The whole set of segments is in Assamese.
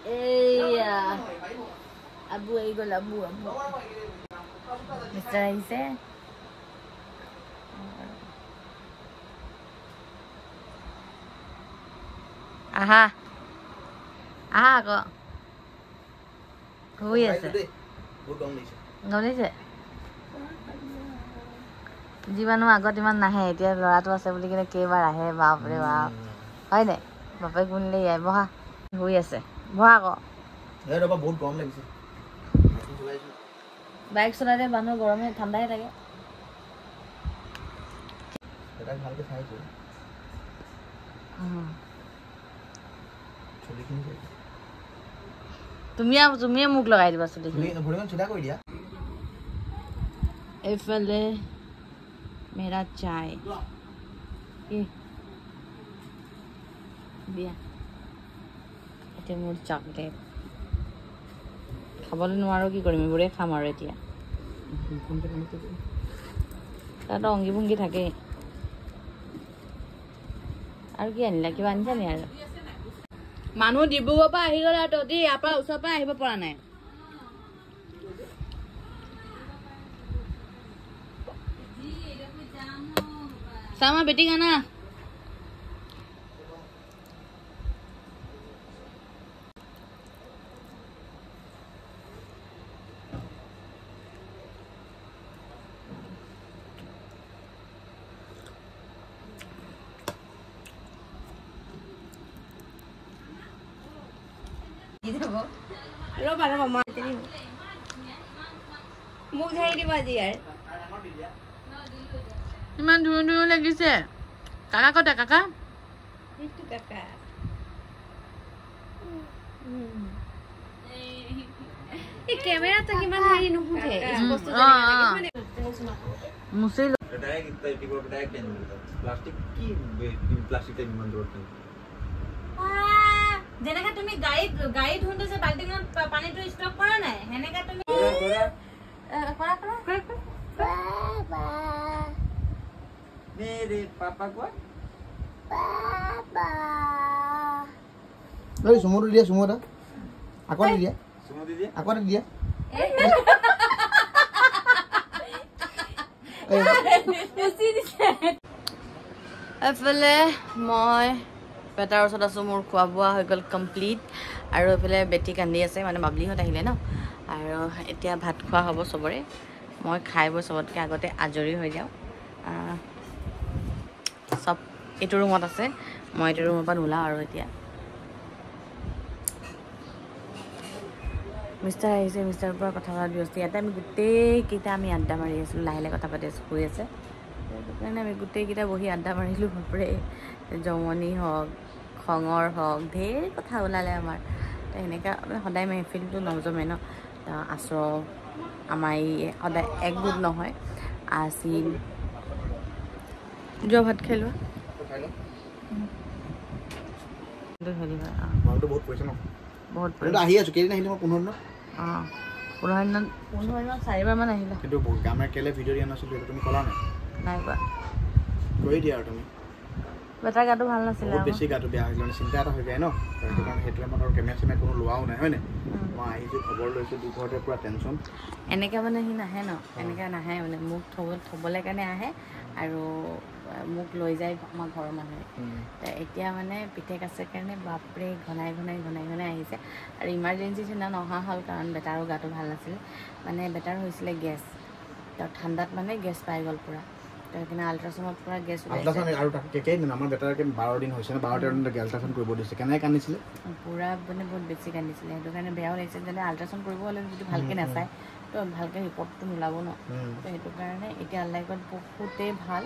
Eya. Abu aigol abu. Mr. Aise. Aha. Aha ko. Hui ase. Ngolise. Jibanu agot iman nahe etia loratu ase boli kine kebar ahe baap re baap. Hoy ne. Bape gunle yai boha. Hui ase. Boha ko. এ ৰবা বহুত গৰম লাগিছে বাইক চলালে মানুহ গৰমে ঠাণ্ডাই থাকে এটা ভালকে খাইছো চুলি কিনে তুমি মুখ লগাই দিবা চুলি ভৰিখন চিধা কৰি দিয়া এফালে মেৰা চাই কি দিয়া এটা মোৰ চকলেট খাবলৈ নোৱাৰো কি কৰিম এইবোৰে খাম আৰু এতিয়া তাত অংগী ভুংগী থাকে আৰু কি আনিলা কিবা আনিছা নি আৰু মানুহ ডিব্ৰুগড়ৰ পৰা আহি গ'ল আৰু তহঁতি ইয়াৰ পৰা ওচৰৰ পৰা আহিব পৰা নাই চামা বেটি গানা ৰবা মই মোক ধাৰি দিবা আজি ইয়াৰ ইমান দূৰ দূৰ লাগিছে কাকা কটা কাকা এইটো কাকা এই কেমেৰাটো কিমান হেৰি নুশুধে বস্তু মুচিল ডাইৰেক্ট টিপৰ ডাইৰেক্ট পেন প্লাষ্টিক কি প্লাষ্টিক টাইপ ইমান দূৰত যেনেকা তুমি গাড়ী ধুতে যে বাল্টিঙত পানীটো ষ্টক কৰা নাই হেনেকা তুমি কৰা বাবা মেৰে পাপা কো বাবা লৈ সুমুৰ দিয়া সুমুৰা আকো দিয়া সুমুৰ দিয়া আকো দিয়া এফালে মই বেটাৰ ওচৰত আছোঁ মোৰ খোৱা বোৱা হৈ গ'ল কমপ্লিট আৰু এইফালে বেটি কান্দি আছে মানে বাবলিহঁত আহিলে ন আৰু এতিয়া ভাত খোৱা হ'ব চবৰে মই খাই বৈ চবতকৈ আগতে আজৰি হৈ যাওঁ চব এইটো ৰুমত আছে মই এইটো ৰুমৰ পৰা নোলাওঁ আৰু এতিয়া মিষ্টাৰ আহিছে মিষ্টাৰৰ পৰা কথা পতাত ব্যস্ত ইয়াতে আমি গোটেইকেইটা আমি আড্ডা মাৰি আছিলোঁ লাহে লাহে কথা পাতি আছোঁ শুই আছে সেইটো কাৰণে আমি গোটেইকেইটা বহি আড্ডা মাৰিলোঁ বাপৰে জমনি হওক খঙৰ হওক ঢেৰ কথা ওলালে আমাৰ তো সেনেকুৱা সদায় মেহফিলটো নজমে ন আছোঁ আমাৰ এই সদায় একগোট নহয় আছিল যোৱা ভাত খাই লোৱা বহুত আহি আছোঁ কেইদিন আহিলে মই 15 দিনত অঁ 15 দিনত 4বাৰমান আহিলা কিন্তু আমাৰ কেলে ভিডিঅ' দিয়া নাছিলোঁ তুমি ক'লা নাই কোৱা কৈ দিয়া আৰু তুমি বেটাৰ গাটো ভাল নাছিলে বহুত বেছি গাটো বেয়া হৈছিলে মানে চিন্তা এটা হৈ যায় ন সেইটো কাৰণে সেইটো টাইমত আৰু কেমেৰা চেমেৰা কোনো লোৱাও নাই হয়নে মই আহিছোঁ খবৰ লৈছোঁ দুঘৰতে পূৰা টেনশ্যন এনেকৈ মানে সি নাহে ন এনেকৈ নাহে মানে মোক থ'বলৈ কাৰণে আহে আৰু মোক লৈ যায় আমাৰ ঘৰৰ মানুহে এতিয়া মানে পিতেক আছে কাৰণে বাপৰে ঘনাই আহিছে আৰু ইমাৰ্জেঞ্চি চিন্তা নহা হ'ল কাৰণ বেটাৰো গাটো ভাল নাছিলে মানে বেটাৰ হৈছিলে গেছ তো ঠাণ্ডাত মানে গেছ পাই গ'ল পূৰা তো সেইকাৰণে আল্ট্ৰাচাউণ্ডত পূৰা গেছ আল্ট্ৰাচাউণ্ড আৰু কেইদিন আমাৰ বেটাৰকে 12 দিন হৈছে 12 দিন আল্ট্ৰাচাউণ্ড কৰিব দিছে কেনেকৈ কান্দিছিলে পূৰা মানে বহুত বেছি কান্দিছিলে সেইটো কাৰণে বেয়াও লাগিছে যেনে আল্ট্ৰাচাউণ্ড কৰিব হ'লে যদি ভালকৈ নাচায় তো ভালকৈ ৰিপৰ্টটো নোলাব ন তো সেইটো কাৰণে এতিয়া আল্লাহত বহুতেই ভাল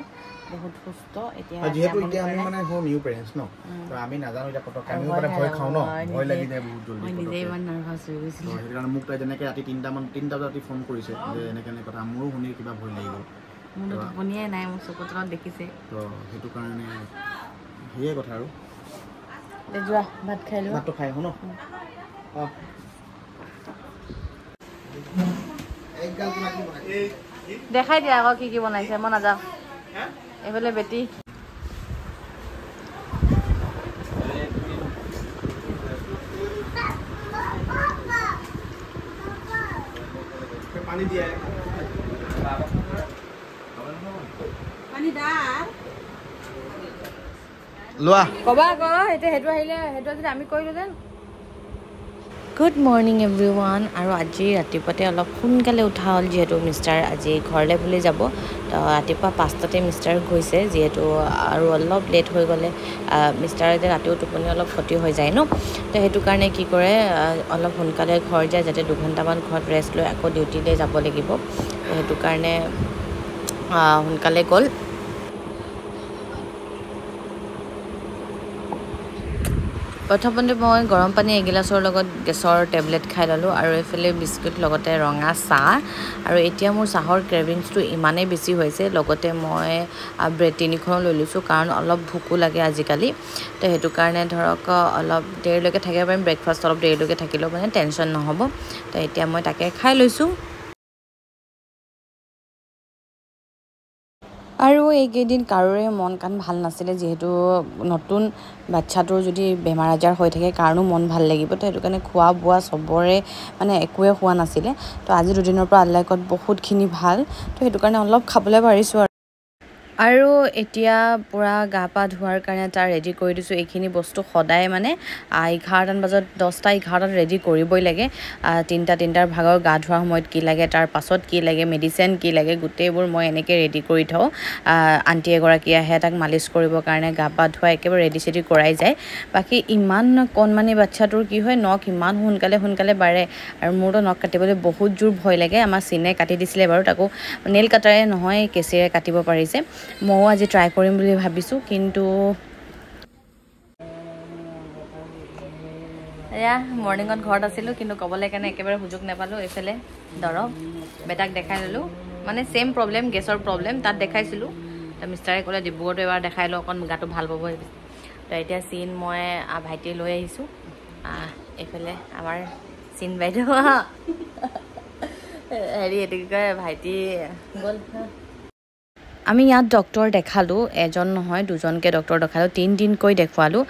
বহুত সুস্থ এতিয়া যিহেতু এতিয়া আমি মানে নিউ পেৰেণ্টছ ন তো আমি নাজানো এতিয়া কত আমি মানে ভয় খাওঁ ন ভয় লাগি যায় বহুত জলদি মই নিজে ইমান নাৰ্ভাছ হৈ গৈছিলোঁ সেইটো কাৰণে মোক তাই যেনেকৈ ৰাতি 3টা বজাত ফোন কৰিছে যে এনেকৈ কথা মোৰো শুনি কিবা ভয় লাগি গ'ল মোৰ টোপনিয়াই নাই মোৰ চকুৰ তলত দেখিছে তো সেইটো কাৰণে সেয়ে কথা আৰু যোৱা ভাত খাই লোৱা ভাতটো খাই আহোঁ ন অঁ দেখাই দিয়া আকৌ কি বনাইছে মই নাযাওঁ এইফালে বেটি লোৱা কবা আকৌ সেইটো আহিলে সেইটো যদি আমি কৰিলোঁ যেন গুড মৰ্ণিং এভৰিৱান আৰু আজি ৰাতিপুৱাতে অলপ সোনকালে উঠা হ'ল যিহেতু মিষ্টাৰ আজি ঘৰলৈ বুলি যাব তো ৰাতিপুৱা 5টাতে মিষ্টাৰ গৈছে যিহেতু আৰু অলপ লেট হৈ গ'লে মিষ্টাৰ যে ৰাতিও টোপনি অলপ ক্ষতি হৈ যায় ন তো সেইটো কাৰণে কি কৰে অলপ সোনকালে ঘৰ যায় যাতে 2 ঘণ্টামান ঘৰত ৰেষ্ট লৈ আকৌ ডিউটিলৈ যাব লাগিব তো সেইটো কাৰণে সোনকালে গ'ল প্ৰথমতে মই গৰম পানী এগিলাচৰ লগত গেছৰ টেবলেট খাই ল'লোঁ আৰু এইফালে বিস্কুট লগতে ৰঙা চাহ আৰু এতিয়া মোৰ চাহৰ ক্ৰেভিংছটো ইমানেই বেছি হৈছে লগতে মই ব্ৰেড 3খনো লৈ লৈছোঁ কাৰণ অলপ ভোকো লাগে আজিকালি তো সেইটো কাৰণে ধৰক অলপ দেৰিলৈকে থাকিব পাৰিম ব্ৰেকফাষ্ট অলপ দেৰিলৈকে থাকিলেও মানে টেনশ্যন নহ'ব তো এতিয়া মই তাকে খাই লৈছোঁ আৰু এইকেইদিন কাৰোৰে মন কাণ ভাল নাছিলে যিহেতু নতুন বাচ্ছাটোৰ যদি বেমাৰ আজাৰ হৈ থাকে কাৰণো মন ভাল লাগিব তো সেইটো কাৰণে খোৱা বোৱা চবৰে মানে একোৱে হোৱা নাছিলে তো আজি 2 দিনৰ পৰা আল্লাহত বহুতখিনি ভাল তো সেইটো কাৰণে অলপ খাবলৈ পাৰিছোঁ আৰু এতিয়া পুৰা গা পা ধোৱাৰ কাৰণে তাৰ ৰেডি কৰি দিছোঁ এইখিনি বস্তু সদায় মানে 11টামান বজাত 10টা 11টাত ৰেডি কৰিবই লাগে 3টাৰ ভাগৰ গা ধোৱাৰ সময়ত কি লাগে তাৰ পাছত কি লাগে মেডিচিন কি লাগে গোটেইবোৰ মই এনেকৈ ৰেডি কৰি থওঁ আণ্টি এগৰাকী আহে তাক মালিচ কৰিবৰ কাৰণে গা পা ধোৱা একেবাৰে ৰেডি চেডি কৰাই যায় বাকী ইমান কণমানি বাচ্ছাটোৰ কি হয় নখ ইমান সোনকালে বাঢ়ে আৰু মোৰতো নখ কাটিবলৈ বহুত জোৰ ভয় লাগে আমাৰ চিনে কাটি দিছিলে বাৰু তাকো নেইল কাটাৰে নহয় কেঁচিৰে কাটিব পাৰিছে ময়ো আজি ট্ৰাই কৰিম বুলি ভাবিছোঁ কিন্তু এয়া মৰ্ণিঙত ঘৰত আছিলোঁ কিন্তু ক'বলৈ কাৰণে একেবাৰে সুযোগ নাপালোঁ এইফালে দৰৱ বেটাক দেখাই ল'লোঁ মানে ছেইম প্ৰব্লেম গেছৰ প্ৰব্লেম তাত দেখাইছিলোঁ তো মিষ্টাৰে ক'লে ডিব্ৰুগড়তো এবাৰ দেখাই লওঁ অকণ গাটো ভাল পাব তো এতিয়া চিন মই ভাইটি লৈ আহিছোঁ এইফালে আমাৰ চিন বাইদেউ হেৰি এইটো কি কয় ভাইটি গ'ল আমি ইয়াত ডক্টৰ দেখালোঁ এজন নহয় দুজনকৈ ডক্টৰ দেখালোঁ 3 দিনকৈ দেখুৱালোঁ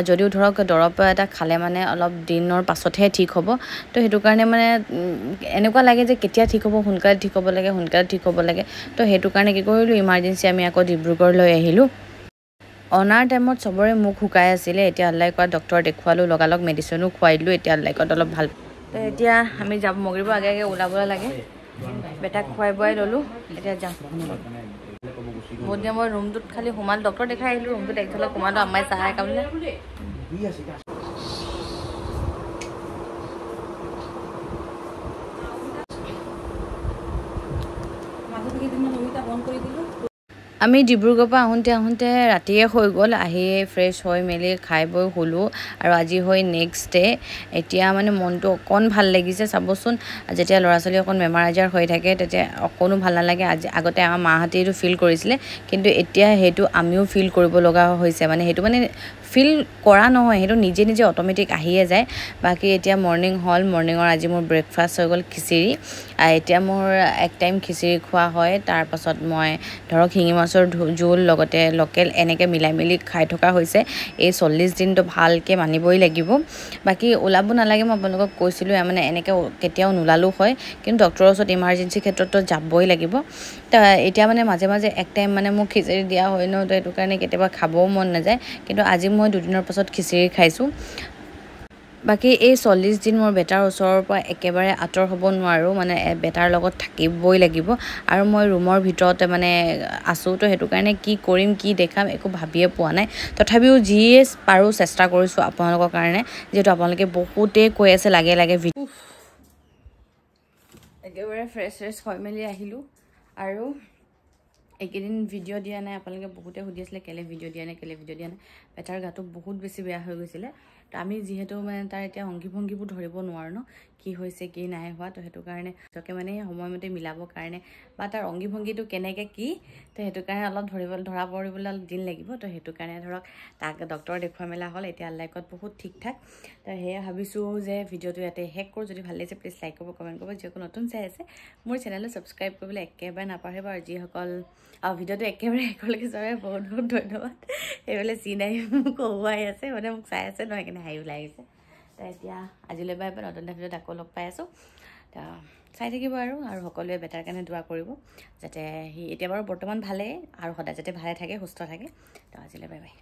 যদিও ধৰক দৰৱ এটা খালে মানে অলপ দিনৰ পাছতহে ঠিক হ'ব তো সেইটো কাৰণে মানে এনেকুৱা লাগে যে কেতিয়া ঠিক হ'ব সোনকালে ঠিক হ'ব লাগে তো সেইটো কাৰণে কি কৰিলোঁ ইমাৰ্জেঞ্চি আমি আকৌ ডিব্ৰুগড় লৈ আহিলোঁ অনাৰ টাইমত চবৰে মুখ শুকাই আছিলে এতিয়া আল্লাই কোৱা ডক্টৰ দেখুৱালোঁ লগালগ মেডিচিনো খুৱাই দিলোঁ এতিয়া আল্লাই কোৱাত অলপ ভাল তো এতিয়া আমি যাব মগৰিব আগে ওলাবলৈ লাগে বেটাক খুৱাই বোৱাই ল'লোঁ এতিয়া যাম বহুত দিন মই ৰুমটোত খালি সোমালোঁ ডক্টৰ দেখাই আহিলোঁ ৰুমটোত একচুৱেলি সোমালোঁ আম্মাই চাহ একাপলে আমি ডিব্ৰুগড়ৰ পৰা আহোঁতে ৰাতিয়ে হৈ গ'ল আহি ফ্ৰেছ হৈ মেলি খাই বৈ শুলোঁ আৰু আজি হৈ নেক্সট ডে এতিয়া মানে মনটো অকণ ভাল লাগিছে চাবচোন যেতিয়া ল'ৰা ছোৱালী অকণ বেমাৰ আজাৰ হৈ থাকে তেতিয়া অকণো ভাল নালাগে আজি আগতে আমাৰ মাহঁতে এইটো ফিল কৰিছিলে কিন্তু এতিয়া সেইটো আমিও ফিল কৰিব লগা হৈছে মানে সেইটো মানে ফিল কৰা নহয় সেইটো নিজে অট'মেটিক আহিয়ে যায় বাকী এতিয়া মৰ্ণিং হ'ল মৰ্ণিঙৰ আজি মোৰ ব্ৰেকফাষ্ট হৈ গ'ল খিচিৰি এতিয়া মোৰ এক টাইম খিচিৰি খোৱা হয় তাৰপাছত মই ধৰক শিঙি মাছৰ জোল লগতে লোকেল এনেকৈ মিলাই মেলি খাই থকা হৈছে এই 40 দিনটো ভালকৈ মানিবই লাগিব বাকী ওলাব নালাগে মই আপোনালোকক কৈছিলোঁ মানে এনেকৈ কেতিয়াও নোলালোঁ হয় কিন্তু ডক্টৰৰ ওচৰত ইমাৰ্জেঞ্চি ক্ষেত্ৰতো যাবই লাগিব তো এতিয়া মানে মাজে এক টাইম মানে মোক খিচিৰি দিয়া হয় ন তো সেইটো কাৰণে কেতিয়াবা খাবও মন নাযায় কিন্তু আজি মই 2 দিনৰ পাছত খিচিৰি খাইছোঁ বাকী এই 40 দিন মোৰ বেটাৰ ওচৰৰ পৰা একেবাৰে আঁতৰ হ'ব নোৱাৰোঁ মানে বেটাৰ লগত থাকিবই লাগিব আৰু মই ৰুমৰ ভিতৰতে মানে আছোঁ তো সেইটো কাৰণে কি কৰিম কি দেখাম একো ভাবিয়ে পোৱা নাই তথাপিও যিয়ে পাৰোঁ চেষ্টা কৰিছোঁ আপোনালোকৰ কাৰণে যিহেতু আপোনালোকে বহুতেই কৈ আছে লাগে একেবাৰে ফ্ৰেছ হৈ মেলি আহিলোঁ আৰু এইকেইদিন ভিডিঅ' দিয়া নাই আপোনালোকে বহুতে সুধি আছিলে কেলে ভিডিঅ' দিয়া নাই বেটাৰ গাটো বহুত বেছি বেয়া হৈ গৈছিলে তো আমি যিহেতু মানে তাৰ এতিয়া অংগী ভংগীবোৰ ধৰিব নোৱাৰোঁ ন কি হৈছে কি নাই হোৱা তো সেইটো কাৰণে নিজকে মানে সময়মতে মিলাবৰ কাৰণে বা তাৰ অংগী ভংগীটো কেনেকৈ কি তো সেইটো কাৰণে অলপ ধৰা পৰিবলৈ অলপ দিন লাগিব তো সেইটো কাৰণে ধৰক তাক ডক্টৰ দেখুৱাই মেলা হ'ল এতিয়া লাইকত বহুত ঠিক ঠাক তো সেয়ে ভাবিছোঁ যে ভিডিঅ'টো ইয়াতে শেষ কৰোঁ যদি ভাল লাগিছে প্লিজ লাইক কৰিব কমেণ্ট কৰিব যিসকল নতুন চাই আছে মোৰ চেনেলটো ছাবস্ক্ৰাইব কৰিবলৈ একেবাৰে নাপাহৰিব আৰু যিসকল ভিডিঅ'টো একেবাৰে শেষলৈকে চাই বহুত ধন্যবাদ এইফালে চিনাই মোক কহুৱাই আছে মানে মোক চাই আছে নহয় সেইকাৰণে হাঁহি ওলাই আহিছে তো তো এতিয়া আজিলৈ বাই বাই, নতুন ভিডিঅ'ত আকৌ লগ পাই আছোঁ। তো চাই থাকিব আৰু সকলোৱে বেটাৰ কাৰণে দোৱা কৰিব, যাতে সি এতিয়া বাৰু বৰ্তমান ভালেই আৰু সদায় যাতে ভালে থাকে, সুস্থ থাকে। তো আজিলৈ বাই বাই।